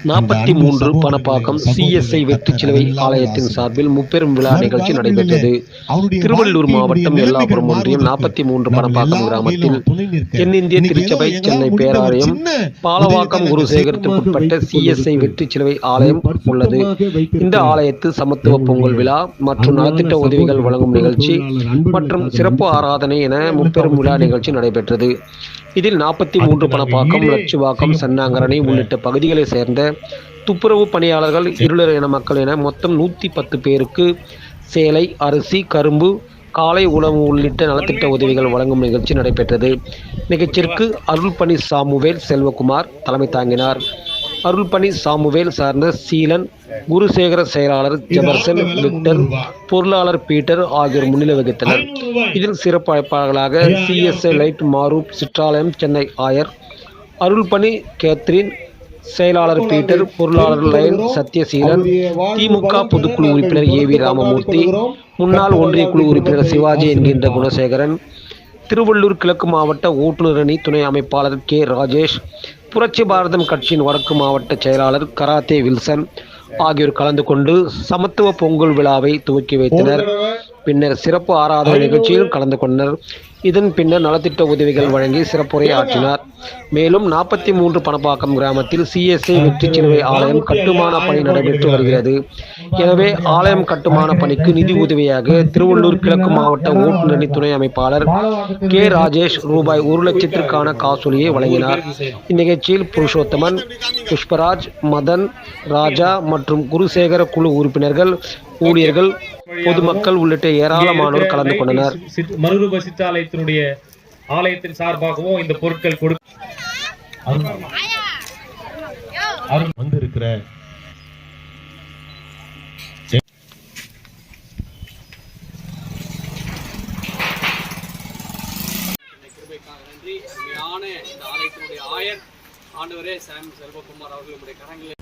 43 Panapakkam CSI வெற்றி சிலுவை ஆலயத்தின் சார்பில் முப்பெரும் விழா நிகழ்ச்சி நடைபெற்றது. திருவள்ளூர் மாவட்டம் எல்லாபுரம் ஒன்றியம் 43 பணப்பாக்கம் கிராமத்தில் தென்னிந்திய திருச்சபை சென்னை பேராலயம் பாலவாக்கம் குருசேகரத்திற்குட்பட்ட CSI வெற்றி சிலுவை ஆலயம் உள்ளது. இந்த ஆலயத்தில் சமத்துவ பொங்கல் விழா மற்றும் நலத்திட்ட உதவிகள் வழங்கும் நிகழ்ச்சி மற்றும் சிறப்பு ஆராதனை என முப்பெரும் விழா நிகழ்ச்சி நடைபெற்றது. இதில் 43 பணப்பாக்கம், லட்சுவாக்கம், சன்னாங்கரணி உள்ளிட்ட பகுதிகளைச் சேர்ந்த துப்புரவு பணியாளர்கள், இருளர் இன மக்கள் என மொத்தம் 110 பேருக்கு சேலை, அரிசி, கரும்பு, காலை உணவு உள்ளிட்ட நலத்திட்ட உதவிகள் வழங்கும் நிகழ்ச்சி நடைபெற்றது. நிகழ்ச்சிக்கு அருள்பணி சாமுவேல் செல்வகுமார் தலைமை தாங்கினார். அருள்பணி சாமுவேல் சார்ந்த சீலன், குருசேகர செயலாளர் ஜெபர்சன், விக்டர், பொருளாளர் பீட்டர் ஆகியோர் முன்னிலை வகித்தனர். இதில் சிறப்பு அழைப்பாளர்களாக CSI லைட் மாரூப் சிற்றாலயம் சென்னை ஆயர், அருள்பணி கேத்ரின், செயலாளர் பீட்டர், பொருளாளர் லைன் சத்யசீலன், திமுக பொதுக்குழு உறுப்பினர் AV ராமமூர்த்தி, முன்னாள் ஒன்றிய குழு உறுப்பினர் சிவாஜி என்கின்ற குணசேகரன், திருவள்ளூர் கிழக்கு மாவட்ட ஓட்டுநர் அணி துணை அமைப்பாளர் K ராஜேஷ், புரட்சி பாரதம் கட்சியின் வடக்கு மாவட்ட செயலாளர் கராத்தே வில்சன் ஆகியோர் கலந்து கொண்டு சமத்துவ பொங்கல் விழாவை துவக்கி வைத்தனர். பின்னர் சிறப்பு ஆராதனை நிகழ்ச்சியில் கலந்து கொண்டனர். இதன் பின்னர் நலத்திட்ட உதவிகள் வழங்கி சிறப்புரை ஆற்றினார். மேலும் 43 பணப்பாக்கம் கிராமத்தில் CSI வெற்றி சிலுவை ஆலயம் கட்டுமான பணி நடைபெற்று வருகிறது. எனவே ஆலயம் கட்டுமான பணிக்கு நிதி உதவியாக திருவள்ளூர் கிழக்கு மாவட்ட ஓட்டுநர் துணை அமைப்பாளர் K ராஜேஷ் ரூபாய் 1 லட்சத்திற்கான காசோலியை வழங்கினார். இந்நிகழ்ச்சியில் புருஷோத்தமன், புஷ்பராஜ், மதன், ராஜா மற்றும் குருசேகர குழு உறுப்பினர்கள், ஊழியர்கள், பொதுமக்கள் உள்ளிட்ட ஏராளமானோர் கலந்து கொண்டனர். மறுரூப சித்தாலயத்தினுடைய ஆலயத்தின் சார்பாகவும் இந்த பொருட்கள் வந்திருக்கிற இந்த ஆலயத்தினுடைய ஆயர் ஆண்டவரே சாம் செல்வகுமார் அவர்களுடைய கரங்களில்